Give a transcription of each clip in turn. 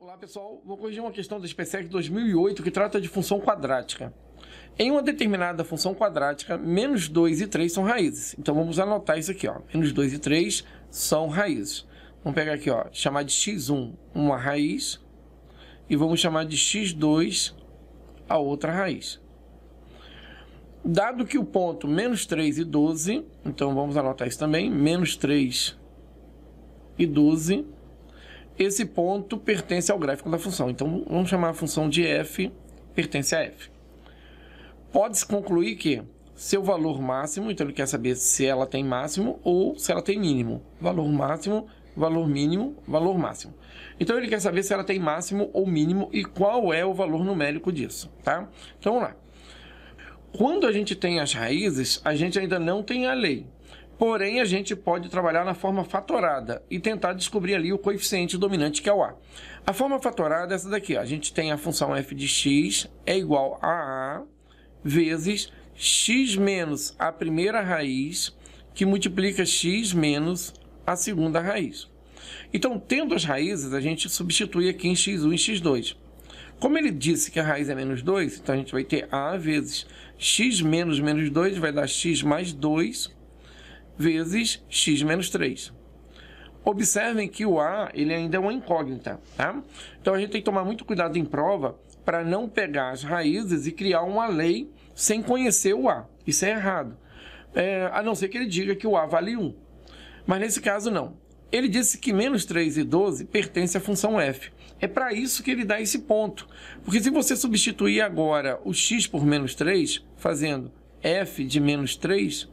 Olá pessoal, vou corrigir uma questão da SPSEC 2008 que trata de função quadrática. Em uma determinada função quadrática, menos 2 e 3 são raízes. Então vamos anotar isso aqui, ó. Menos 2 e 3 são raízes. Vamos pegar aqui, ó, chamar de x1 uma raiz e vamos chamar de x2 a outra raiz. Dado que o ponto menos 3 e 12, então vamos anotar isso também, menos 3 e 12, esse ponto pertence ao gráfico da função. Então vamos chamar a função de f pertence a f. Pode-se concluir que seu valor máximo, então ele quer saber se ela tem máximo ou se ela tem mínimo. Valor máximo, valor mínimo, valor máximo. Então ele quer saber se ela tem máximo ou mínimo e qual é o valor numérico disso, tá? Então vamos lá. Quando a gente tem as raízes, a gente ainda não tem a lei. Porém, a gente pode trabalhar na forma fatorada e tentar descobrir ali o coeficiente dominante, que é o a. A forma fatorada é essa daqui, ó. A gente tem a função f de x é igual a vezes x menos a primeira raiz, que multiplica x menos a segunda raiz. Então, tendo as raízes, a gente substitui aqui em x1 e x2. Como ele disse que a raiz é menos 2, então a gente vai ter a vezes x menos menos 2 vai dar x mais 2 vezes x menos 3. Observem que o a ele ainda é uma incógnita, tá? Então a gente tem que tomar muito cuidado em prova para não pegar as raízes e criar uma lei sem conhecer o a. Isso é errado. A não ser que ele diga que o a vale 1. Mas nesse caso não. Ele disse que menos 3 e 12 pertence à função f. É para isso que ele dá esse ponto. Porque se você substituir agora o x por menos 3, fazendo f de menos 3,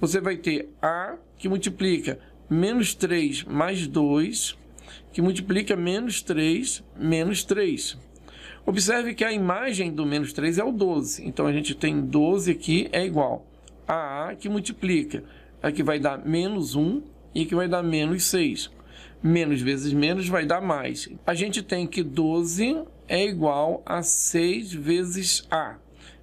você vai ter a que multiplica menos 3 mais 2, que multiplica menos 3 menos 3. Observe que a imagem do menos 3 é o 12. Então a gente tem 12 aqui é igual a que multiplica. Aqui vai dar menos 1 e aqui vai dar menos 6. Menos vezes menos vai dar mais. A gente tem que 12 é igual a 6 vezes a.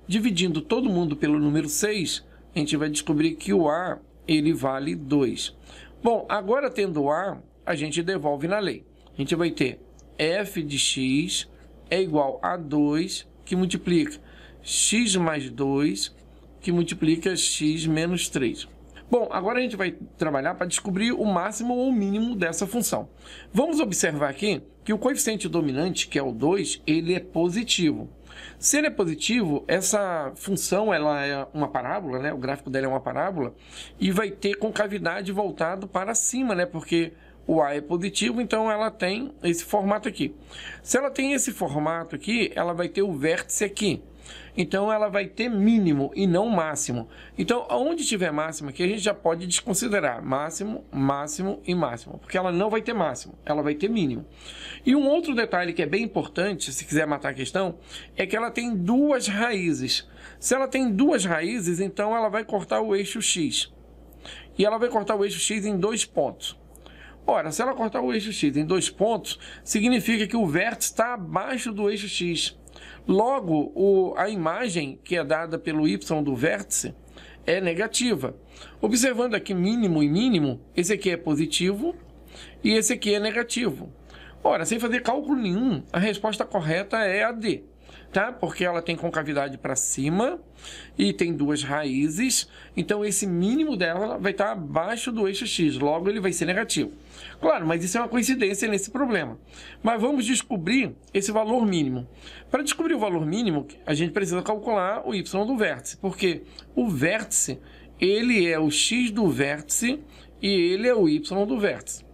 Dividindo todo mundo pelo número 6, a gente vai descobrir que o a ele vale 2. Bom, agora tendo o a, a gente devolve na lei. A gente vai ter f de x é igual a 2, que multiplica x mais 2, que multiplica x menos 3. Bom, agora a gente vai trabalhar para descobrir o máximo ou o mínimo dessa função. Vamos observar aqui que o coeficiente dominante, que é o 2, ele é positivo. Se ele é positivo, essa função ela é uma parábola, né? O gráfico dela é uma parábola, e vai ter concavidade voltado para cima, né? Porque o a é positivo, então ela tem esse formato aqui. Se ela tem esse formato aqui, ela vai ter o vértice aqui. Então ela vai ter mínimo e não máximo. Então, onde tiver máximo aqui, a gente já pode desconsiderar máximo, máximo e máximo, porque ela não vai ter máximo, ela vai ter mínimo. E um outro detalhe que é bem importante, se quiser matar a questão, é que ela tem duas raízes. Se ela tem duas raízes, então ela vai cortar o eixo x. E ela vai cortar o eixo x em 2 pontos. Ora, se ela cortar o eixo x em 2 pontos, significa que o vértice está abaixo do eixo x. Logo, a imagem que é dada pelo y do vértice é negativa. Observando aqui mínimo e mínimo, esse aqui é positivo e esse aqui é negativo. Ora, sem fazer cálculo nenhum, a resposta correta é a D, tá? Porque ela tem concavidade para cima e tem duas raízes, então esse mínimo dela vai estar abaixo do eixo x, logo ele vai ser negativo. Claro, mas isso é uma coincidência nesse problema. Mas vamos descobrir esse valor mínimo. Para descobrir o valor mínimo, a gente precisa calcular o y do vértice, porque o vértice, ele é o x do vértice e ele é o y do vértice.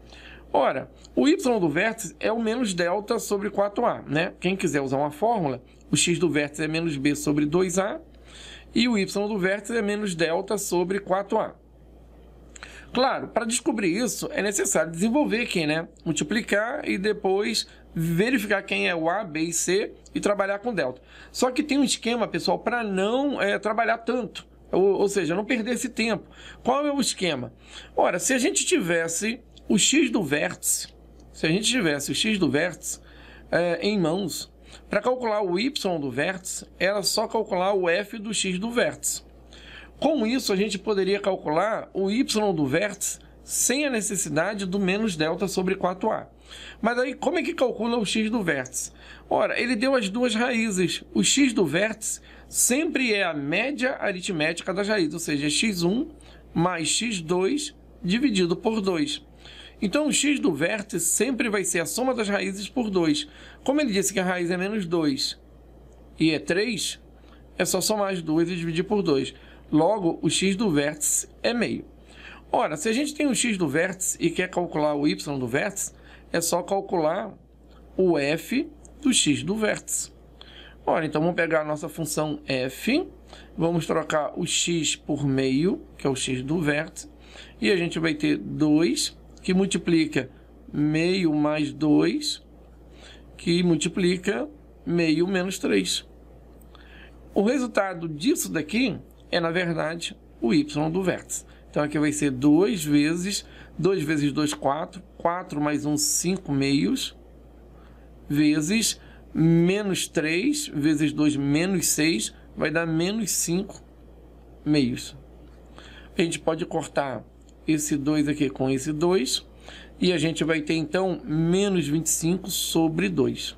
Ora, o y do vértice é o menos delta sobre 4a, né? Quem quiser usar uma fórmula, o x do vértice é menos b sobre 2a e o y do vértice é menos delta sobre 4a. Claro, para descobrir isso é necessário desenvolver aqui, né? Multiplicar e depois verificar quem é o a, b e c e trabalhar com delta. Só que tem um esquema, pessoal, para não trabalhar tanto, ou seja, não perder esse tempo. Qual é o esquema? Ora, se a gente tivesse o x do vértice, em mãos, para calcular o y do vértice, era só calcular o f do x do vértice. Com isso, a gente poderia calcular o y do vértice sem a necessidade do menos delta sobre 4A. Mas aí, como é que calcula o x do vértice? Ora, ele deu as duas raízes. O x do vértice sempre é a média aritmética das raízes, ou seja, x1 mais x2 dividido por 2. Então, o x do vértice sempre vai ser a soma das raízes por 2. Como ele disse que a raiz é menos 2 e é 3, é só somar as duas e dividir por 2. Logo, o x do vértice é meio. Ora, se a gente tem o x do vértice e quer calcular o y do vértice, é só calcular o f do x do vértice. Ora, então vamos pegar a nossa função f, vamos trocar o x por meio, que é o x do vértice, e a gente vai ter 2, que multiplica meio mais 2, que multiplica meio menos 3. O resultado disso daqui é, na verdade, o y do vértice. Então, aqui vai ser 2 vezes 2, 4, 4 mais 1, 5 meios, vezes menos 3, vezes 2, menos 6, vai dar menos 5 meios. A gente pode cortar esse 2 aqui com esse 2, e a gente vai ter, então, menos 25 sobre 2.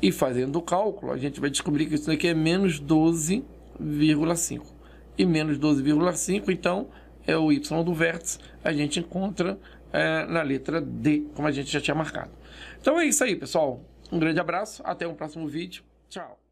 E fazendo o cálculo, a gente vai descobrir que isso daqui é menos 12,5. E menos 12,5, então, é o y do vértice. A gente encontra na letra D, como a gente já tinha marcado. Então é isso aí, pessoal. Um grande abraço, até um próximo vídeo. Tchau.